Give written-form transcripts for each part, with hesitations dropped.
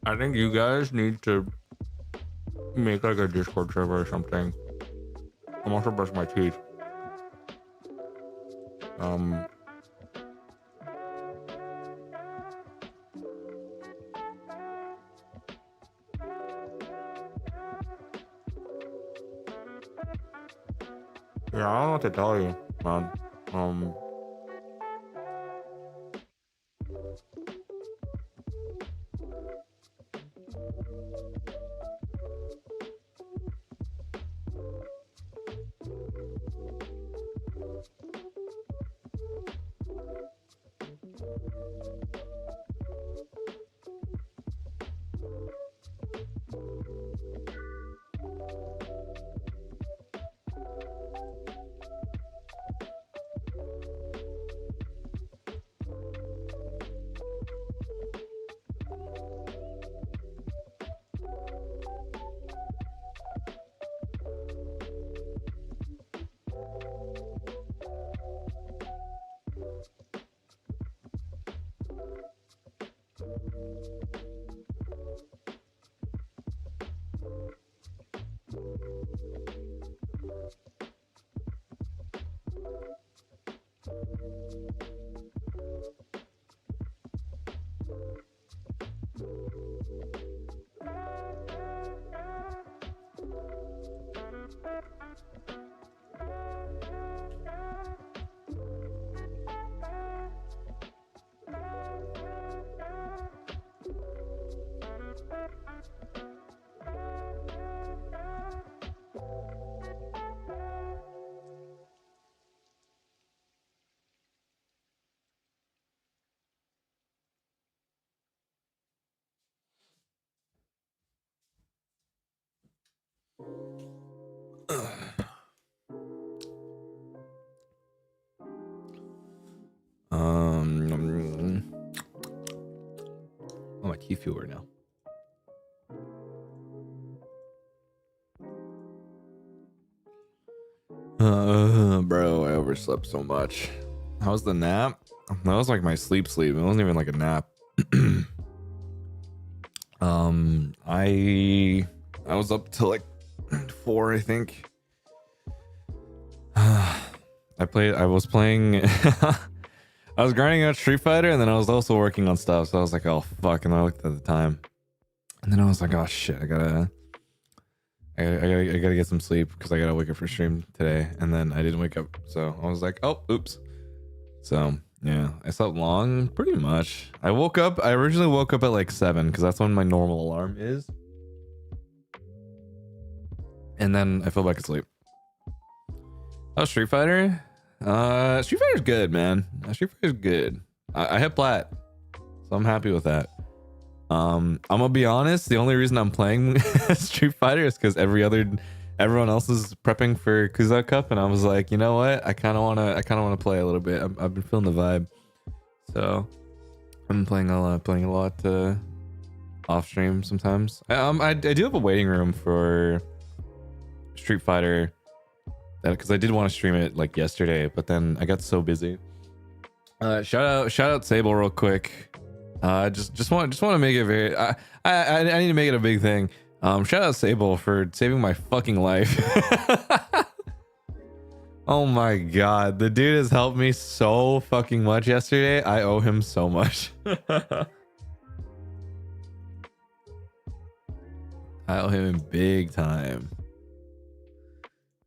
I think you guys need to make like a Discord server or something. I'm also brushing my teeth. Yeah, I don't know what to tell you, man. Oh, my teeth feel weird now. Bro, I overslept so much. How was the nap? That was like my sleep. It wasn't even like a nap. I was up till like 4, I think. I was playing I was grinding out Street Fighter, and then I was also working on stuff, so I was like, oh fuck, and I looked at the time, and then I was like, oh shit, I gotta get some sleep because I gotta wake up for stream today, and then I didn't wake up, so I was like, oh oops. So yeah, I slept long, pretty much. I originally woke up at like 7 because that's when my normal alarm is, and then I fell back asleep. Oh, Street Fighter? Street Fighter's good, man. Street Fighter's good. I hit plat, so I'm happy with that. I'm gonna be honest, the only reason I'm playing Street Fighter is because everyone else is prepping for Kuza Cup, and I was like, you know what? I kind of wanna play a little bit. I've been feeling the vibe, so I'm playing a lot off stream sometimes. I do have a waiting room for Street Fighter, because I did want to stream it like yesterday, but then I got so busy. Shout out Sable real quick. Just want to make it very. I need to make it a big thing. Shout out Sable for saving my fucking life. Oh my god, the dude has helped me so fucking much yesterday. I owe him so much. I owe him big time.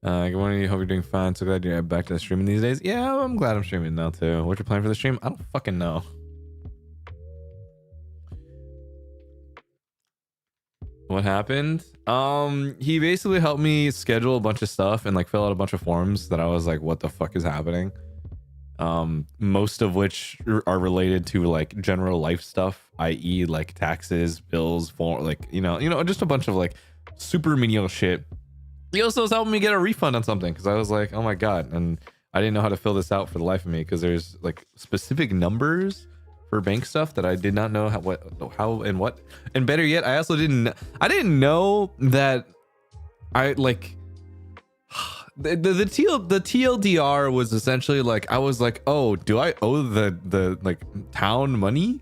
Good morning. Hope you're doing fine. So glad you're back to streaming these days. Yeah, I'm glad I'm streaming now too. What's your plan for the stream? I don't fucking know. What happened? He basically helped me schedule a bunch of stuff and like fill out a bunch of forms that I was like, what the fuck is happening? Most of which are related to like general life stuff, i.e. like taxes, bills, for like, you know, just a bunch of like super menial shit. He also was helping me get a refund on something because I was like, oh my god, and I didn't know how to fill this out for the life of me because there's like specific numbers for bank stuff that I did not know how and what. And better yet, I also didn't know that I like the TLDR was essentially like, I was like, oh, do I owe the like town money?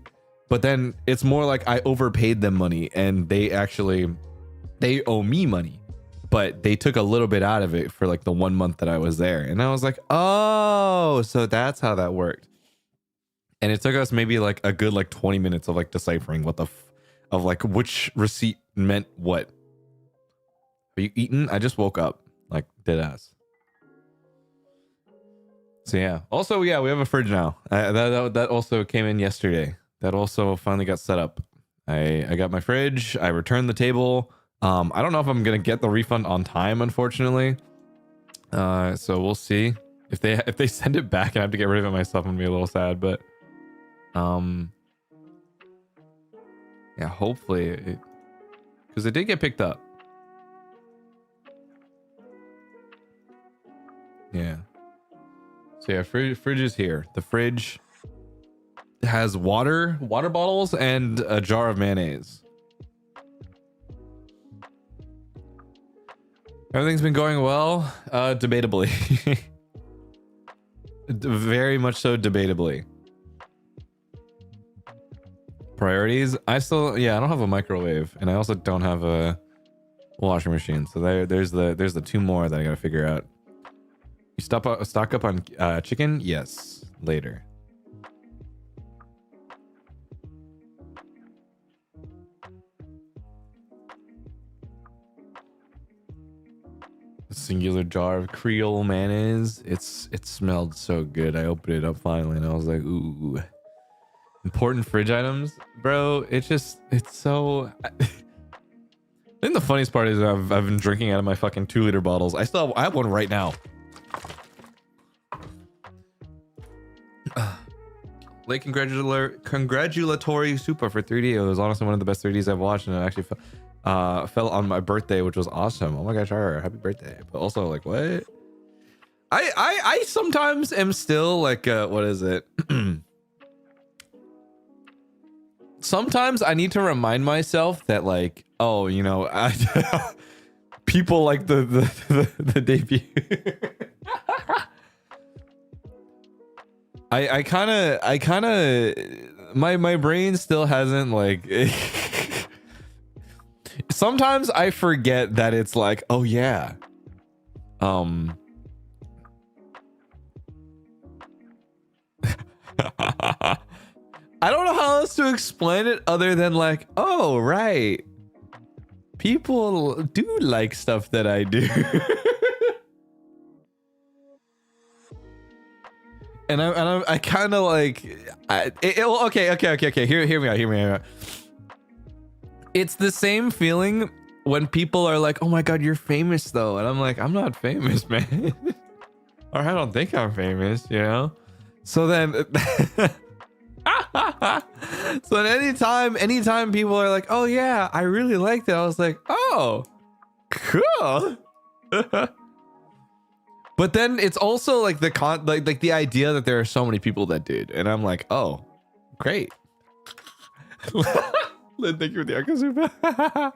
But then it's more like I overpaid them money and they owe me money, but they took a little bit out of it for like the 1 month that I was there. And I was like, oh, so that's how that worked. And it took us maybe like a good like 20 minutes of like deciphering what the of like which receipt meant what. Are you eating? I just woke up, like dead ass. So yeah. Also, yeah, we have a fridge now. That also came in yesterday. That also finally got set up. I got my fridge. I returned the table. I don't know if I'm gonna get the refund on time, unfortunately. So we'll see. If they send it back and I have to get rid of it myself, I'm gonna be a little sad, but yeah, hopefully because it did get picked up. Yeah. So yeah, fridge is here. The fridge has water bottles and a jar of mayonnaise. Everything's been going well, debatably. Very much so, debatably. Priorities. I don't have a microwave, and I also don't have a washing machine. So there's the two more that I gotta figure out. You stock up on chicken? Yes, later. A singular jar of Creole mayonnaise. It smelled so good. I opened it up finally, and I was like, ooh. Important fridge items, bro. It's so. I think the funniest part is I've been drinking out of my fucking 2-liter bottles. I have one right now. Late congratulatory super for 3D. It was honestly one of the best 3Ds I've watched, and it actually fell on my birthday, which was awesome. Oh my gosh, happy birthday! But also, like, what? I sometimes am still like, what is it? Sometimes I need to remind myself that, like, oh, you know, people like the debut. I kind of my brain still hasn't like. Sometimes I forget that it's like, oh yeah, I don't know how else to explain it other than like, oh right, people do like stuff that I do. And I kind of like, okay. Hear me out. It's the same feeling when people are like, "Oh my god, you're famous though," and I'm like, "I'm not famous, man," or I don't think I'm famous, you know. So then, anytime people are like, "Oh yeah, I really liked it," I was like, "Oh, cool." But then it's also like like the idea that there are so many people that did, and I'm like, oh, great. Thank you for the Akazuba.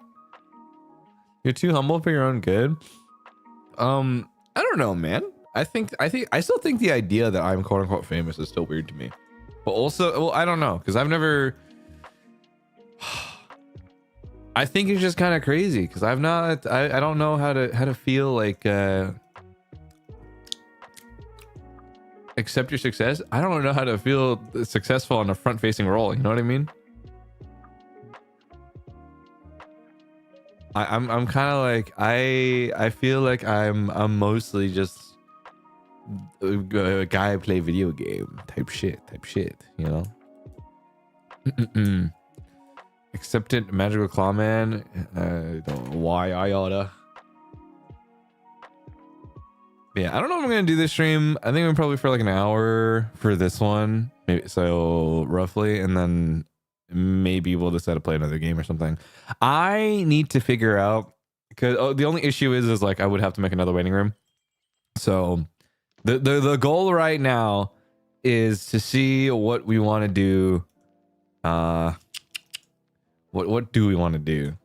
You're too humble for your own good. I don't know, man. I still think the idea that I'm quote unquote famous is still weird to me. But also, well, I don't know, because I've never. I think it's just kind of crazy because I've not. I don't know how to feel like accept your success. I don't know how to feel successful on a front-facing role. You know what I mean? I'm kind of like I feel like I'm mostly just a guy play video game type shit, you know. Accepted magical clawman. Don't know why I oughta. But yeah, I don't know if I'm gonna do this stream. I think I'm probably for like an hour for this one, maybe, so roughly, and then maybe we'll decide to play another game or something. I need to figure out, because the only issue is like I would have to make another waiting room. So the goal right now is to see what we want to do. What do we want to do?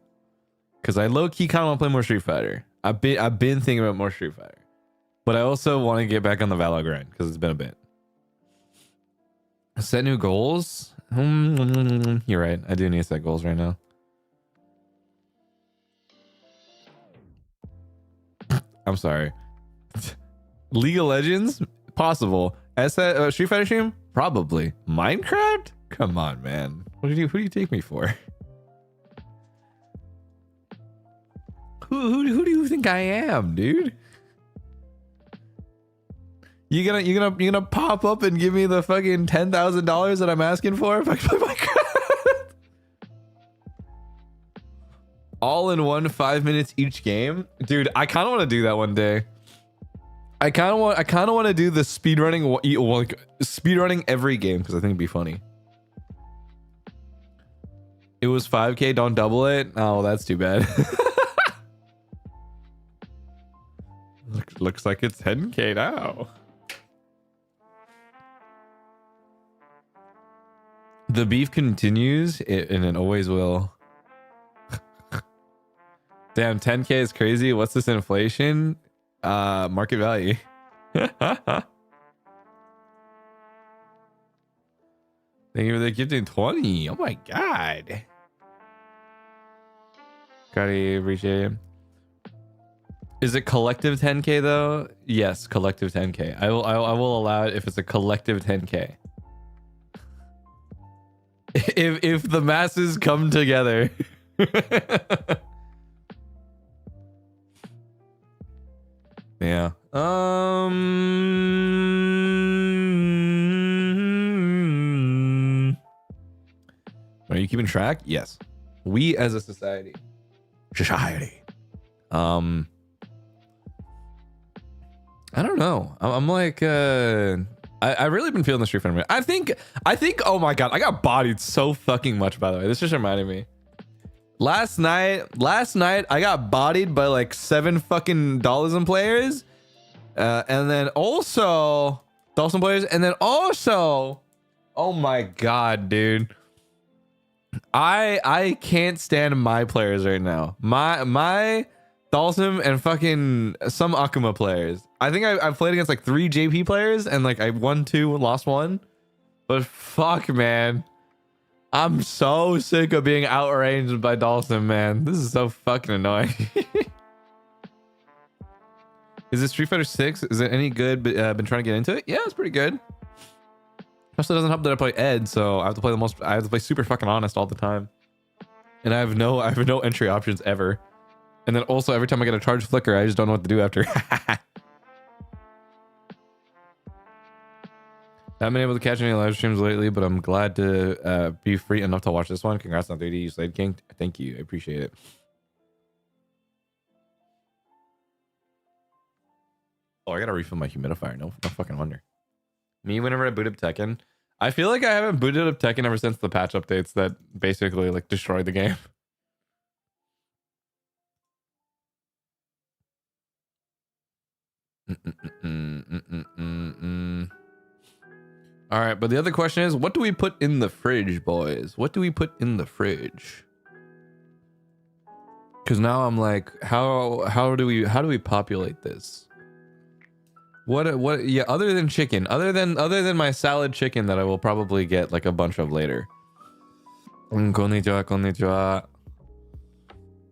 Because I low key kind of want to play more Street Fighter. I've been thinking about more Street Fighter, but I also want to get back on the Valor grind because it's been a bit. Set new goals. You're right. I do need to set goals right now. I'm sorry. League of Legends? Possible. Street Fighter stream? Probably. Minecraft? Come on, man. Who do you take me for? Who do you think I am, dude? You gonna pop up and give me the fucking $10,000 that I'm asking for if I play Minecraft? All in one, 5 minutes each game, dude. I kind of want to do that one day. I kind of want to do the speedrunning every game because I think it'd be funny. It was 5K. Don't double it. Oh, that's too bad. Looks like it's 10K now. The beef continues, and it always will. Damn, 10K is crazy. What's this inflation? Market value. Thank you for the gifting 20. Oh my god. Gotta appreciate it. Is it collective 10K though? Yes, collective 10K. I will allow it if it's a collective 10K. If the masses come together. Yeah. Are you keeping track? Yes. We as a society. I don't know. I'm like, I really been feeling the Street Fighter. I think, oh my God, I got bodied so fucking much, by the way. This just reminded me. Last night, I got bodied by like 7 fucking Dhalsim players. And then also, Dhalsim players. And then also, oh my God, dude. I can't stand my players right now. My Dhalsim and fucking some Akuma players. I think I've played against like 3 JP players and like I won 2 and lost 1. But fuck, man. I'm so sick of being outranged by Dhalsim, man. This is so fucking annoying. Is it Street Fighter 6? Is it any good? Been trying to get into it? Yeah, it's pretty good. Also doesn't help that I play Ed, so I have to play I have to play super fucking honest all the time. And I have no entry options ever. And then also every time I get a charge flicker, I just don't know what to do after. Haven't been able to catch any live streams lately, but I'm glad to be free enough to watch this one. Congrats on 3D Slade King. Thank you. I appreciate it. Oh, I gotta refill my humidifier. No fucking wonder. Me, whenever I boot up Tekken, I feel like I haven't booted up Tekken ever since the patch updates that basically like destroyed the game. All right, but the other question is, what do we put in the fridge, boys? What do we put in the fridge? Because now I'm like, how do we populate this? What yeah, other than chicken, other than my salad chicken that I will probably get like a bunch of later. Konnichiwa, konnichiwa.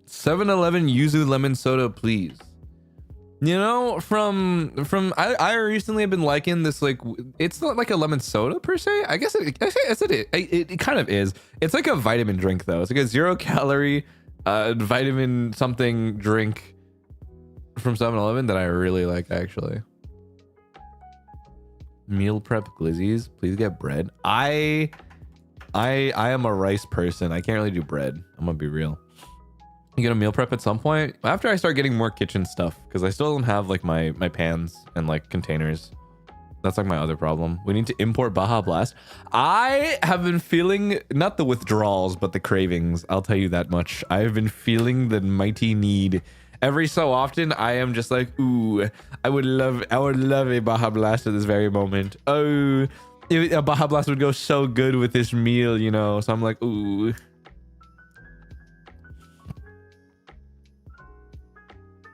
7-Eleven yuzu lemon soda, please. You know, I recently have been liking this, like, it's not like a lemon soda per se. I guess it kind of is. It's like a vitamin drink though. It's like a 0-calorie vitamin something drink from 7-Eleven that I really like actually. Meal prep glizzies, please get bread. I am a rice person. I can't really do bread. I'm gonna be real. You gonna meal prep at some point after I start getting more kitchen stuff, because I still don't have like my pans and like containers. That's like my other problem. We need to import Baja Blast. I have been feeling not the withdrawals but the cravings, I'll tell you that much. I have been feeling the mighty need. Every so often I am just like, ooh, I would love a Baja Blast at this very moment. Oh, a Baja Blast would go so good with this meal, you know. So I'm like, ooh.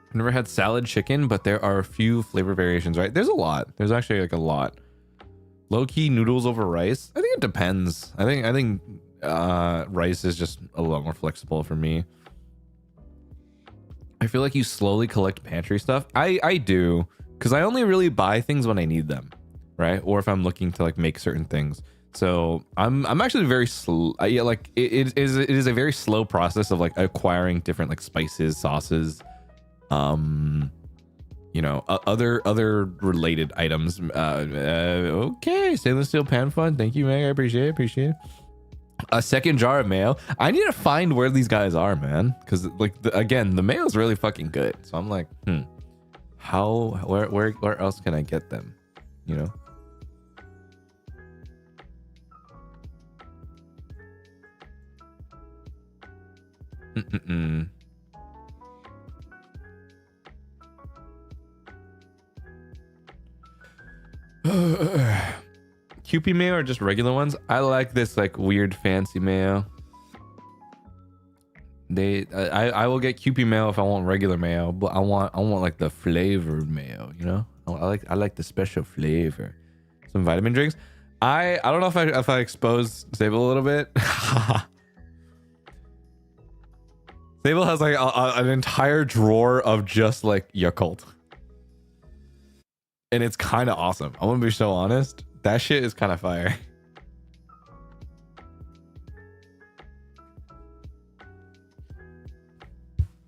I've never had salad chicken, but there are a few flavor variations, right? There's a lot. There's actually like a lot. Low-key noodles over rice. I think it depends. I think rice is just a lot more flexible for me. I feel like you slowly collect pantry stuff. I do, because I only really buy things when I need them, right? Or if I'm looking to like make certain things. So I'm actually very slow. Yeah, like it is a very slow process of like acquiring different like spices, sauces, you know, other related items. Okay, stainless steel pan fun. Thank you, Meg. I appreciate it. A second jar of mayo. I need to find where these guys are, man, because like again, the mayo is really fucking good. So I'm like, where else can I get them? You know. Kewpie mayo or just regular ones? I like this like weird fancy mayo. I will get Kewpie mayo if I want regular mayo, but I want like the flavored mayo, you know? I like the special flavor. Some vitamin drinks. I don't know if I exposed Sable a little bit. Sable has like an entire drawer of just like Yakult. And it's kind of awesome. I'm gonna be so honest. That shit is kind of fire.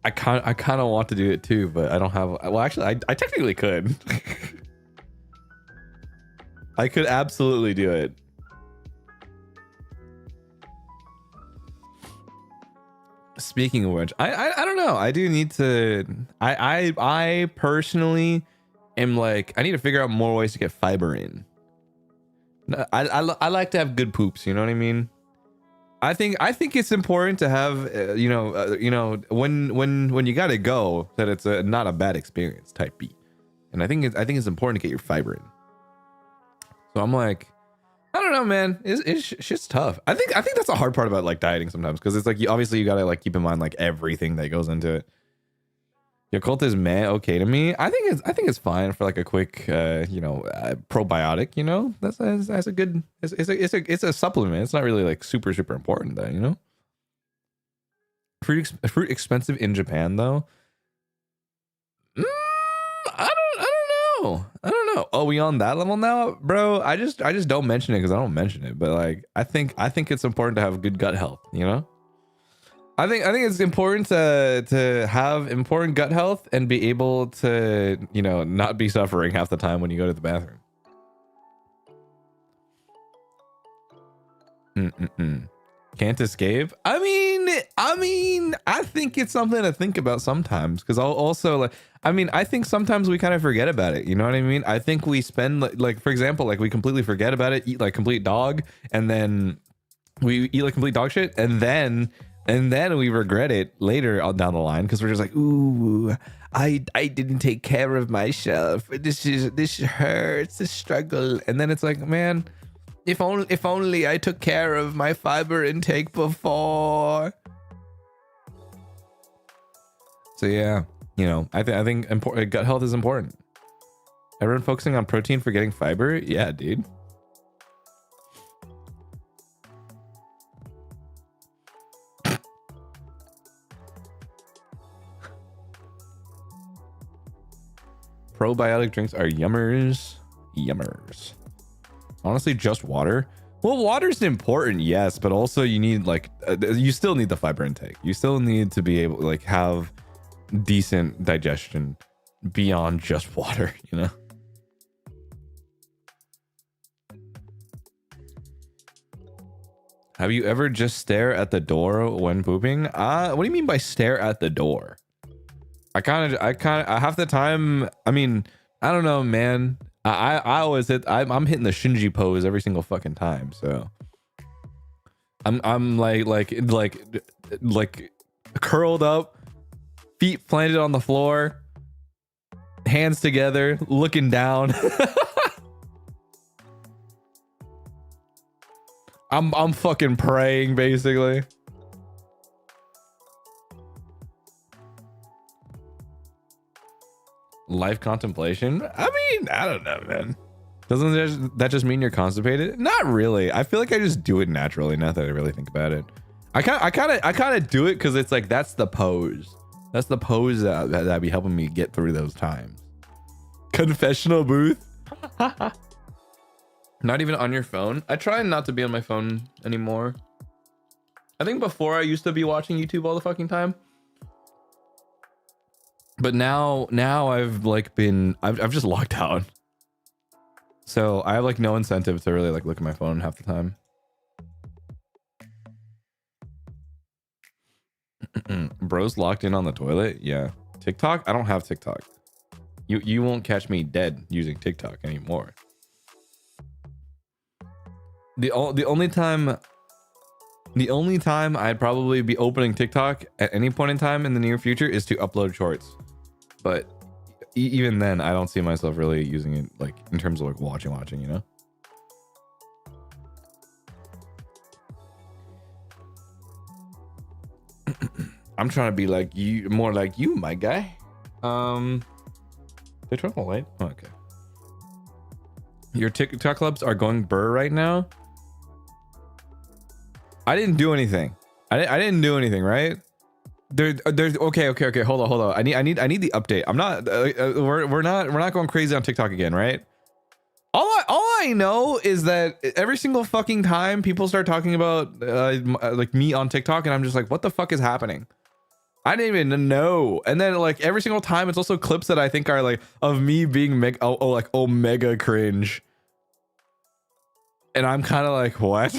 I kind of want to do it too, but I don't have. Well, actually, I technically could. I could absolutely do it. Speaking of which, I don't know. I do need to. I personally am like, I need to figure out more ways to get fiber in. I like to have good poops, you know what I mean? I think it's important to have you know when you gotta go, that it's not a bad experience type beat. And I think it's important to get your fiber in. So I'm like, I don't know, man. It's shit's tough. I think that's the hard part about like dieting sometimes, because it's like you gotta like keep in mind like everything that goes into it. Yakult is meh okay to me. I think it's fine for like a quick probiotic, you know. That's a good, it's a supplement. It's not really like super important though, you know. Fruit expensive in Japan though. I don't know. Oh, we on that level now, bro? I just don't mention it because I don't mention it, but like I think it's important to have good gut health, you know. I think it's important to have important gut health and be able to, you know, not be suffering half the time when you go to the bathroom. Can't escape. I mean, I think it's something to think about sometimes, because I'll also like, I think sometimes we kind of forget about it. You know what I mean? I think we spend like for example, like we completely forget about it, eat like complete dog, and then we eat like complete dog shit, and then we regret it later on down the line, because we're just like, ooh, I didn't take care of myself. This hurts, this struggle. And then it's like, man, if only I took care of my fiber intake before. So yeah, you know, I think gut health is important. Everyone focusing on protein, forgetting fiber. Yeah, dude. Probiotic drinks are yummers. Yummers. Honestly, just water. Well, water's important, yes, but also you need like you still need the fiber intake. You still need to be able to like have decent digestion beyond just water, you know. Have you ever just stare at the door when pooping? What do you mean by stare at the door? I half the time, I mean, I don't know, man. I always I'm hitting the Shinji pose every single fucking time, so I'm like curled up, feet planted on the floor, hands together, looking down. I'm fucking praying basically. Life contemplation? I mean, I don't know, man. Doesn't that just mean you're constipated? Not really. I feel like I just do it naturally, not that I really think about it. I kind of do it because it's like that's the pose. That's the pose that be helping me get through those times. Confessional booth. Not even on your phone. I try not to be on my phone anymore. I think before I used to be watching YouTube all the fucking time. But now I've like I've just logged out. So I have like no incentive to really like look at my phone half the time. Bro's locked in on the toilet. Yeah. TikTok? I don't have TikTok. You won't catch me dead using TikTok anymore. The only time I'd probably be opening TikTok at any point in time in the near future is to upload shorts. But even then, I don't see myself really using it like in terms of like watching, you know? I'm trying to be like you, more like you, my guy. They turn the light? Oh, okay. Your TikTok clubs are going burr right now. I didn't do anything. I didn't do anything, right? There's okay. Hold on. I need the update. I'm not. We're not going crazy on TikTok again, right? All I know is that every single fucking time people start talking about like me on TikTok, and I'm just like, what the fuck is happening? I didn't even know. And then like every single time, it's also clips that I think are like of me being like omega cringe, and I'm kind of like, what?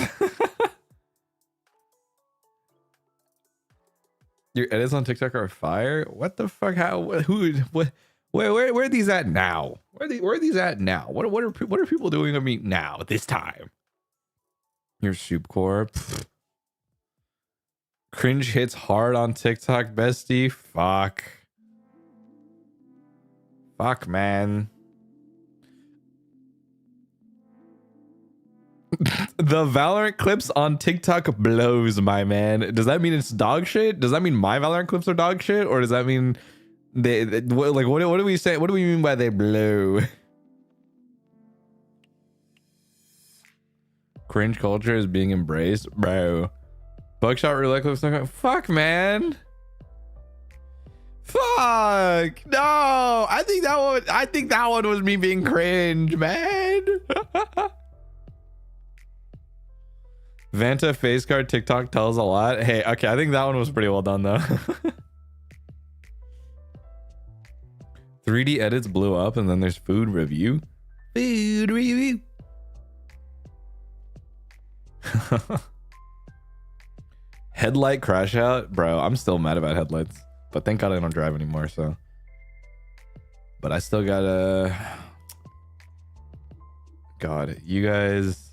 Your edits on TikTok are fire. What the fuck? How? Who? What? Where are these at now? Where are these at now? What are people doing to me now at this time? Your soup core. Pfft. Cringe hits hard on TikTok, bestie. Fuck, man. The Valorant clips on TikTok blows, my man. Does that mean it's dog shit? Does that mean my Valorant clips are dog shit, or does that mean they like what do we say? What do we mean by they blow? Cringe culture is being embraced, bro. Buckshot roulette clips. Fuck, man. Fuck. No, I think that one was me being cringe, man. Vanta face card TikTok tells a lot. Hey, okay, I think that one was pretty well done though. 3D edits blew up, and then there's food review. Food review. Headlight crash out, bro. I'm still mad about headlights, but thank God I don't drive anymore. So, but I still gotta. God, you guys.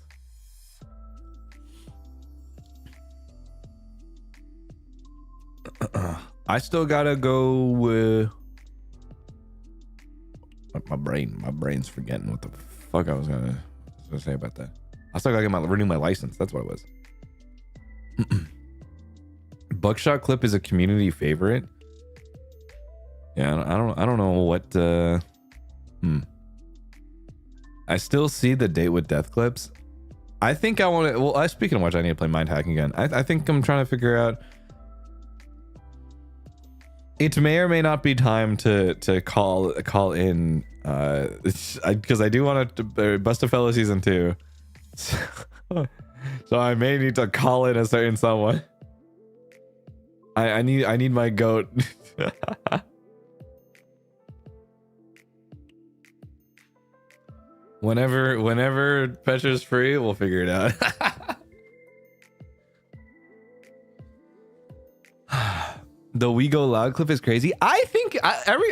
I still gotta go with my brain's forgetting what the fuck I was gonna say about that. I still gotta renew my license. That's what it was. Buckshot clip is a community favorite. Yeah, I don't know what I still see the date with death clips. I think I want to. Well, speaking of which, I need to play mind hacking again. I think I'm trying to figure out. It may or may not be time to call in because I do want to bust a fellow season 2. So I may need to call in a certain someone. I need my goat. Whenever Petra's free, we'll figure it out. The We Go Loud clip is crazy. I think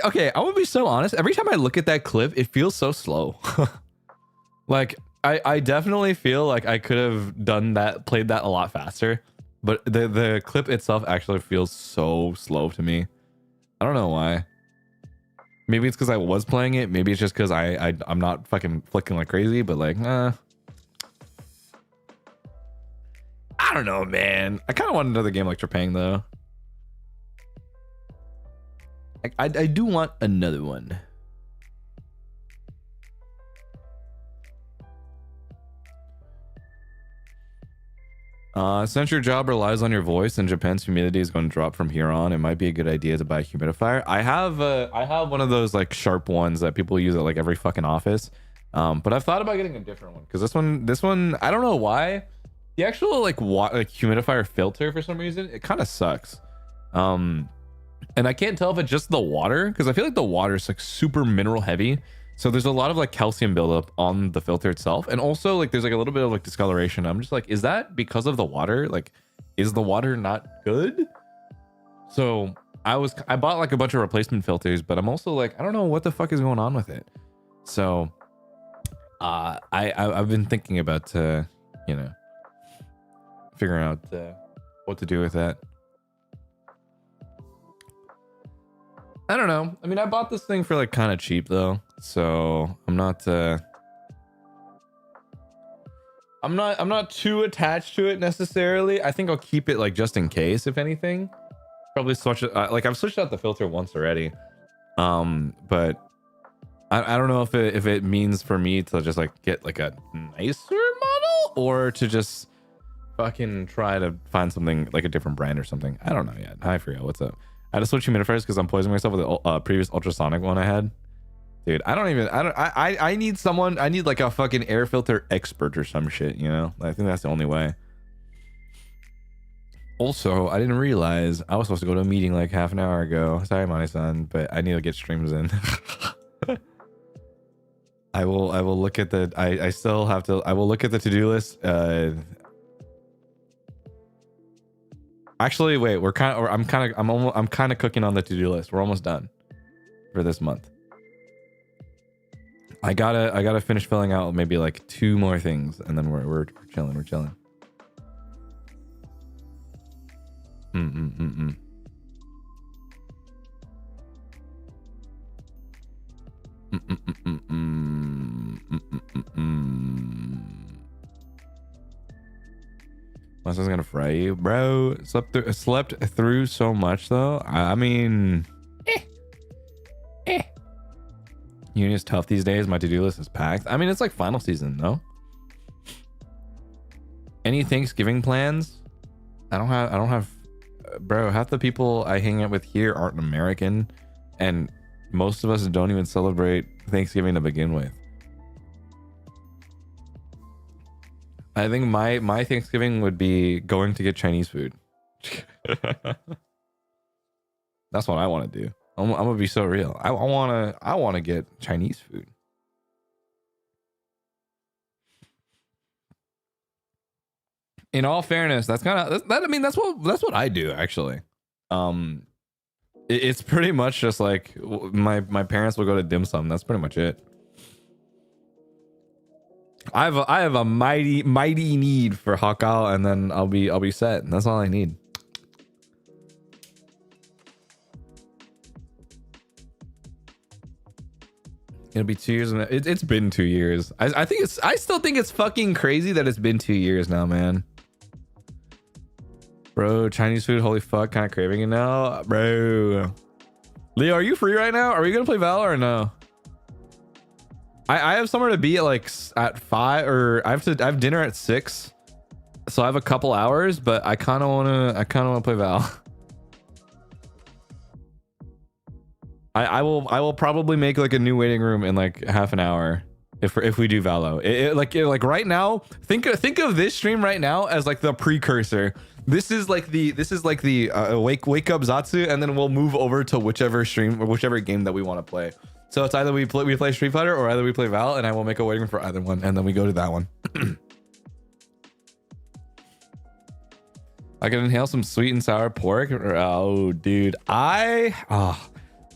okay, I want to be so honest. Every time I look at that clip, it feels so slow. Like I definitely feel like I could have played that a lot faster, but the clip itself actually feels so slow to me. I don't know why. Maybe it's because I was playing it. Maybe it's just because I'm not fucking flicking like crazy, but like, I don't know, man. I kind of want another game like Trepang though. I do want another one. Since your job relies on your voice and Japan's humidity is going to drop from here on, it might be a good idea to buy a humidifier. I have one of those like sharp ones that people use at like every fucking office. But I've thought about getting a different one because this one I don't know why. The actual like humidifier filter for some reason it kind of sucks. And I can't tell if it's just the water because I feel like the water is like super mineral heavy. So there's a lot of like calcium buildup on the filter itself. And also like there's like a little bit of like discoloration. I'm just like, is that because of the water? Like, is the water not good? So I bought like a bunch of replacement filters, but I'm also like, I don't know what the fuck is going on with it. So I've been thinking about, figuring out what to do with that. I don't know. I mean, I bought this thing for like kind of cheap though, so I'm not too attached to it necessarily. I think I'll keep it like just in case, if anything. Probably switch it. Like I've switched out the filter once already, but I don't know if it means for me to just like get like a nicer model or to just fucking try to find something like a different brand or something. I don't know yet. Hi Frio, what's up? I had to switch humidifiers because I'm poisoning myself with the previous ultrasonic one I had. Dude, I need someone. I need like a fucking air filter expert or some shit, you know? I think that's the only way. Also, I didn't realize I was supposed to go to a meeting like half an hour ago. Sorry, Mani-san, but I need to get streams in. I will look at the I still have to. I will look at the to-do list. Actually, wait. I'm kind of cooking on the to-do list. We're almost done for this month. I gotta finish filling out maybe like 2 more things, and then we're chilling. We're chilling. My son's gonna fry you, bro. Slept through so much though. I mean, uni is tough these days. My to-do list is packed. I mean, it's like final season, no? Any Thanksgiving plans? I don't have, bro. Half the people I hang out with here aren't American, and most of us don't even celebrate Thanksgiving to begin with. I think my Thanksgiving would be going to get Chinese food. That's what I want to do. I'm gonna be so real. I want to get Chinese food. In all fairness, that's kind of that. I mean, that's what I do actually. It's pretty much just like my parents will go to dim sum. That's pretty much it. I have a mighty need for Hakao, and then I'll be set. And that's all I need. It'll be 2 years, and it's been 2 years. I still think it's fucking crazy that it's been 2 years now, man. Bro, Chinese food, holy fuck, kind of craving it now, bro. Leo, are you free right now? Are we gonna play Valor or no? I have somewhere to be at like at 5, or I have dinner at 6, so I have a couple hours, but I kind of want to play Val. I will probably make like a new waiting room in like half an hour if we do Valo. Like right now, think of this stream right now as like the precursor. This is like the wake up Zatsu, and then we'll move over to whichever stream or whichever game that we want to play. So it's either we play Street Fighter, or either we play Val, and I will make a waiting room for either one, and then we go to that one. I can inhale some sweet and sour pork. Oh, dude,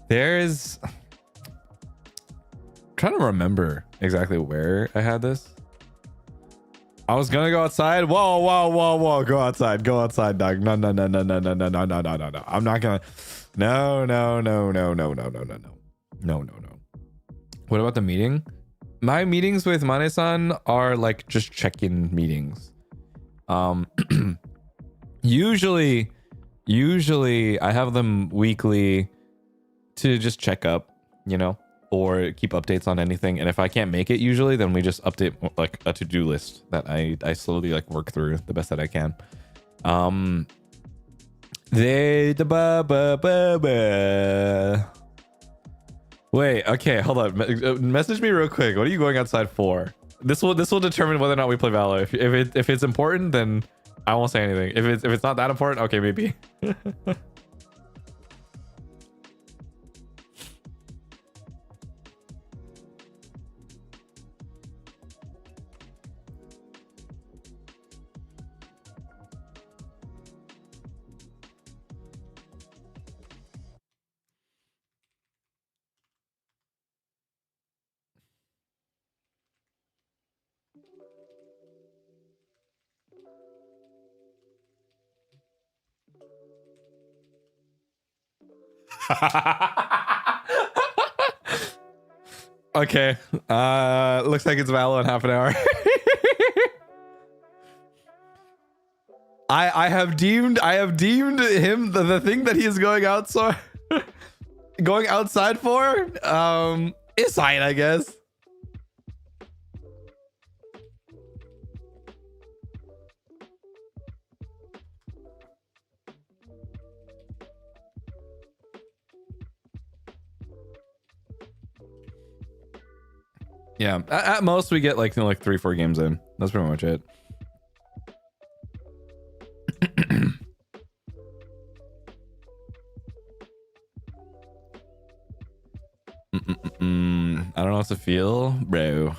there's, I'm trying to remember exactly where I had this. I was gonna go outside. Whoa. Go outside, dog. No. I'm not gonna. No. What about the meeting? My meetings with Mane-san are like just check-in meetings. Usually I have them weekly to just check up, you know, or keep updates on anything. And if I can't make it usually, then we just update like a to-do list that I slowly like work through the best that I can. Wait, okay, hold on. Message me real quick. What are you going outside for? This will determine whether or not we play Valor. If it's important, then I won't say anything. If it's not that important, okay, maybe. Okay. Looks like it's Valo in half an hour. I have deemed him the thing that he is going outside for. Is fine, I guess. Yeah, at most we get like 3-4 games in. That's pretty much it. I don't know what to feel, bro.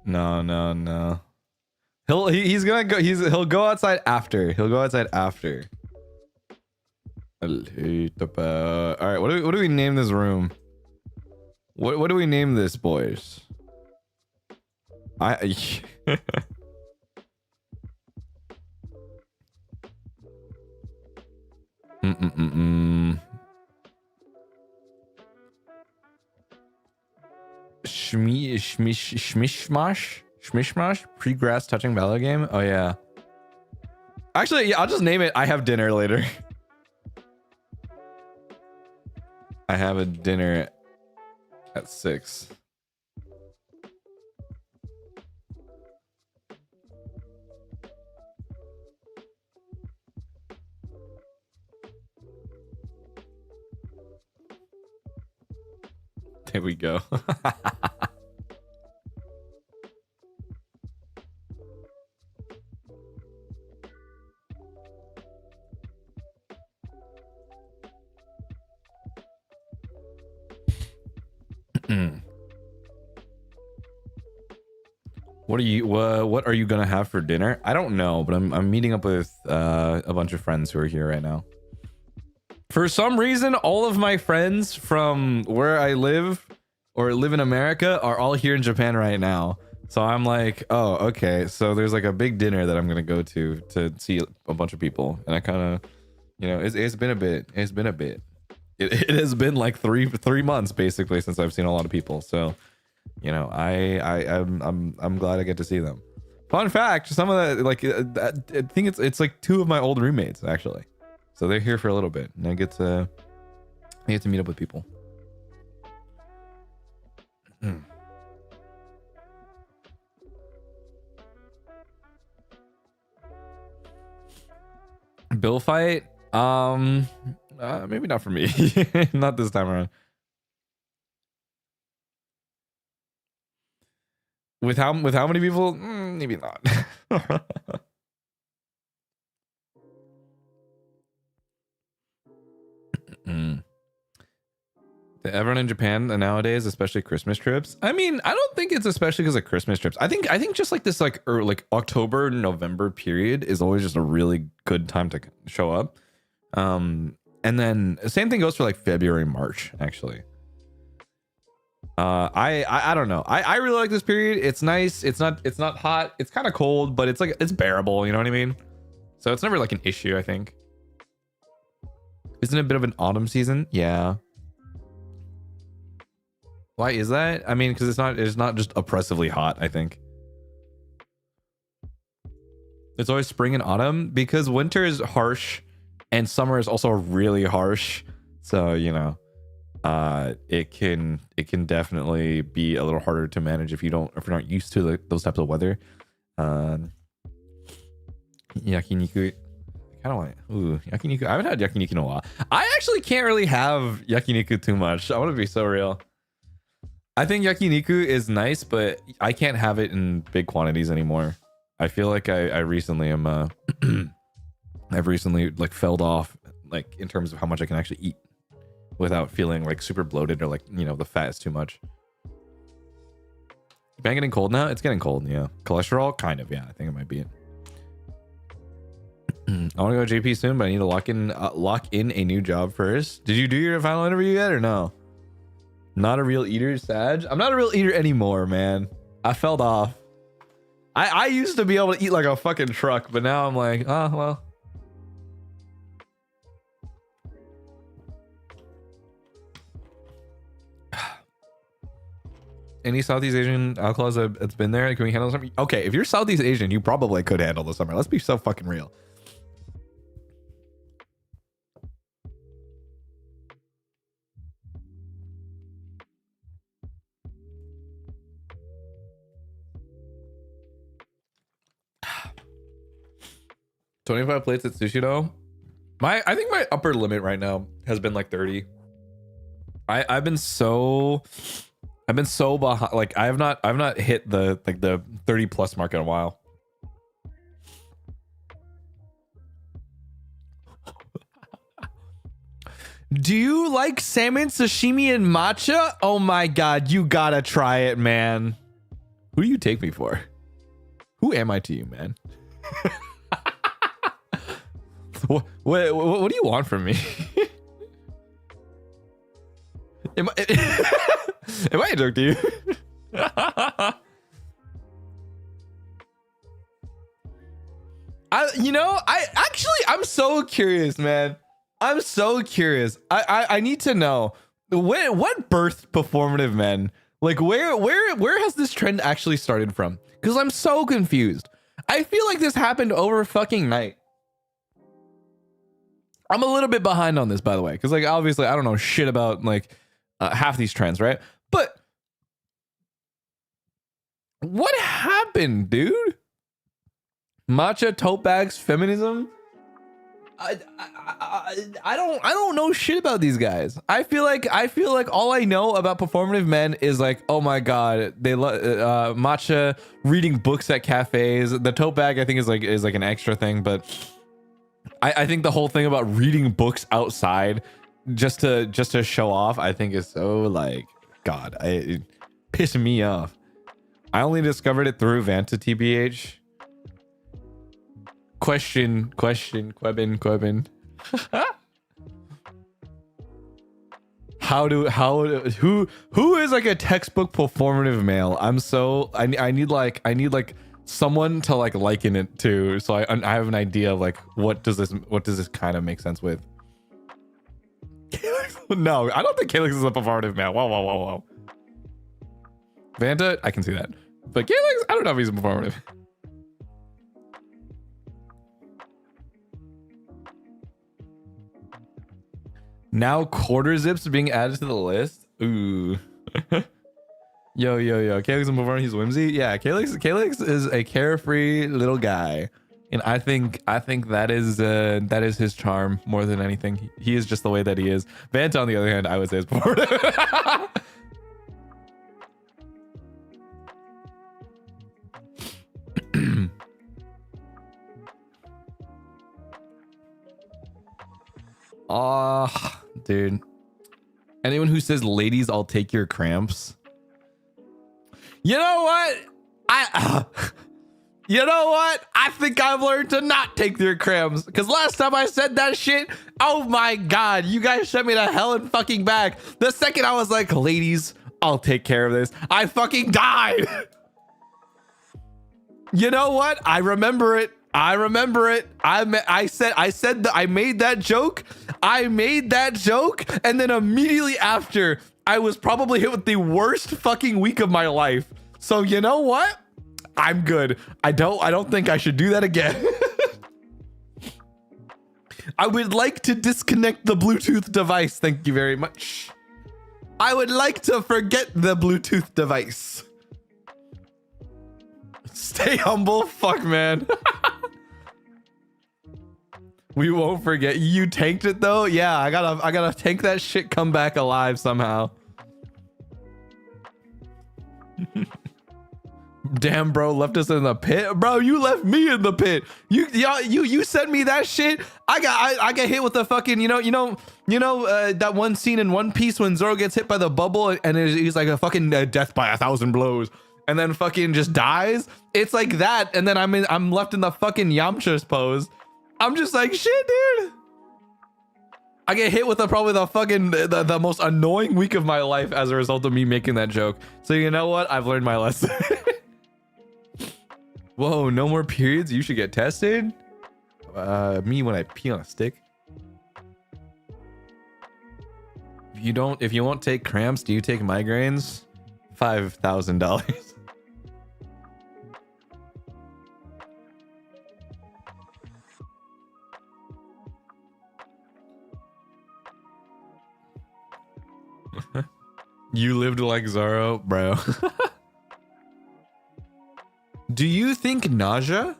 No. He's gonna go. He'll go outside after. All right, what do we name this room? What do we name this, boys? Shmishmash pre-grass touching Valor game. Oh yeah. Actually, yeah, I'll just name it. I have dinner later. I have a dinner at 6. There we go. What are you gonna have for dinner? I don't know, but I'm meeting up with a bunch of friends who are here right now. For some reason, all of my friends from where I live or live in America are all here in Japan right now. So I'm like, oh, okay. So there's like a big dinner that I'm gonna go to see a bunch of people, and I kind of, you know, it's been a bit. It has been like three months basically since I've seen a lot of people. So, you know, I'm glad I get to see them. Fun fact, some of that, like, I think it's like 2 of my old roommates actually. So they're here for a little bit, and I get to You have to meet up with people. Bill fight? Maybe not for me. Not this time around. With how many people? Maybe not. Everyone in Japan nowadays, especially Christmas trips. I mean, I don't think it's especially because of Christmas trips. I think just like this like October, November period is always just a really good time to show up. And then same thing goes for like February, March, actually. I don't know. I really like this period. It's nice. It's not hot. It's kind of cold, but it's like it's bearable, you know what I mean? So it's never like an issue, I think. Isn't it a bit of an autumn season? Yeah. Why is that? I mean, because it's not just oppressively hot, I think. It's always spring and autumn because winter is harsh and summer is also really harsh. So, you know, it can definitely be a little harder to manage if you're not used to those types of weather. Yakiniku. I kind of want yakiniku. I haven't had yakiniku in a while. I actually can't really have yakiniku too much. I want to be so real. I think yakiniku is nice, but I can't have it in big quantities anymore. I feel like I recently am I've recently like felled off like in terms of how much I can actually eat without feeling like super bloated or like, you know, the fat is too much. Japan getting cold now? It's getting cold, yeah. Cholesterol? Kind of, yeah. I think it might be it. I want to go to JP soon, but I need to lock in a new job first. Did you do your final interview yet or no? Not a real eater, Sag. I'm not a real eater anymore, man. I fell off. I used to be able to eat like a fucking truck, but now I'm like, oh, well. Any Southeast Asian outlaws that's been there? Can we handle something? Okay, if you're Southeast Asian, you probably could handle the summer. Let's be so fucking real. $25 plates at Sushi though. I think my upper limit right now has been like 30. I've been so behind. Like I've not hit the 30 plus mark in a while. Do you like salmon, sashimi, and matcha? Oh my god, you gotta try it, man. Who do you take me for? Who am I to you, man? What do you want from me? Am I a jerk to you? I'm so curious, man. I'm so curious. I need to know what birthed performative men. Like where has this trend actually started from? Because I'm so confused. I feel like this happened over fucking night. I'm a little bit behind on this, by the way, because like obviously I don't know shit about like half these trends, right? But what happened, dude? Matcha, tote bags, feminism. I don't know shit about these guys. I feel like all I know about performative men is like, oh my god, they love matcha, reading books at cafes. The tote bag I think is like an extra thing, but I think the whole thing about reading books outside just to show off, I think is so like, god, it pissed me off. I only discovered it through Vanta TBH. Question, Quebin. Who is like a textbook performative male? I need like someone to like liken it to, so I have an idea of like what does this kind of make sense with. No, I don't think Calyx is a performative male. Whoa. Vanta, I can see that, but Calyx, I don't know if he's a performative. Now quarter zips being added to the list. Ooh. Yo. Calyx and Bavard, he's whimsy. Yeah, Calyx is a carefree little guy. And I think that is his charm more than anything. He is just the way that he is. Vanta, on the other hand, I would say is performative. Dude. Anyone who says, ladies, I'll take your cramps. You know what? You know what? I think I've learned to not take their cramps. Because last time I said that shit, oh my God, you guys sent me to hell and fucking back. The second I was like, ladies, I'll take care of this, I fucking died. You know what? I remember it. I made that joke. And then immediately after, I was probably hit with the worst fucking week of my life. So you know what? I'm good. I don't think I should do that again. I would like to disconnect the Bluetooth device. Thank you very much. I would like to forget the Bluetooth device. Stay humble. Fuck, man. We won't forget. You tanked it though. Yeah, I gotta tank that shit, come back alive somehow. Damn, bro, left us in the pit. Bro, you left me in the pit. You sent me that shit. I get hit with the fucking, you know that one scene in One Piece when Zoro gets hit by the bubble and he's like a fucking death by 1,000 blows and then fucking just dies. It's like that, and then I'm left in the fucking Yamcha's pose. I'm just like, shit, dude. I get hit with probably the fucking the most annoying week of my life as a result of me making that joke. So you know what? I've learned my lesson. Whoa, no more periods? You should get tested? Me when I pee on a stick. If you won't take cramps, do you take migraines? $5,000. You lived like Zoro, bro. Do you think nausea?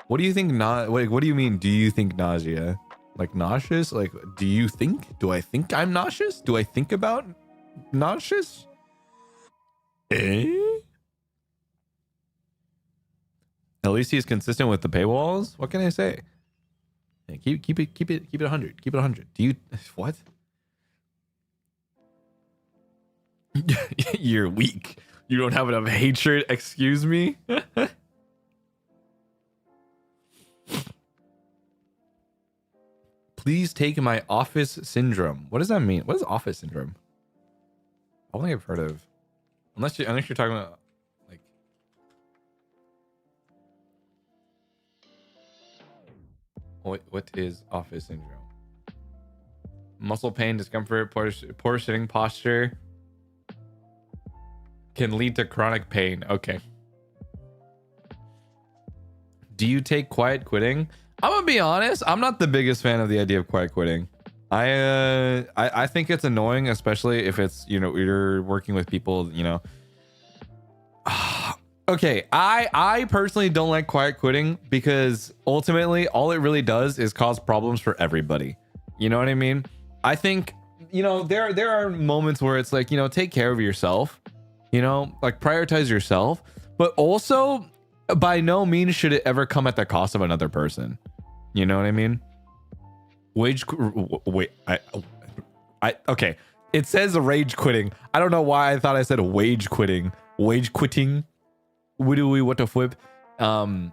What do you think? What do you mean? Do you think nausea? Like nauseous? Like, do you think? Do I think I'm nauseous? Do I think about nauseous? Eh? At least he's consistent with the paywalls. What can I say? Yeah, keep it 100. Keep it 100. Do you what? You're weak. You don't have enough hatred. Excuse me. Please take my office syndrome. What does that mean? What is office syndrome? I don't think I've heard of. Unless you're talking about like. What is office syndrome? Muscle pain, discomfort, poor sitting posture. Can lead to chronic pain. Okay. Do you take quiet quitting? I'm gonna be honest. I'm not the biggest fan of the idea of quiet quitting. I think it's annoying, especially if it's, you're working with people, Okay, I personally don't like quiet quitting because ultimately all it really does is cause problems for everybody. You know what I mean? I think, there are moments where it's like, take care of yourself. Like prioritize yourself, but also by no means should it ever come at the cost of another person. You know what I mean? Okay. It says rage quitting. I don't know why I thought I said wage quitting. Wage quitting. What the flip? But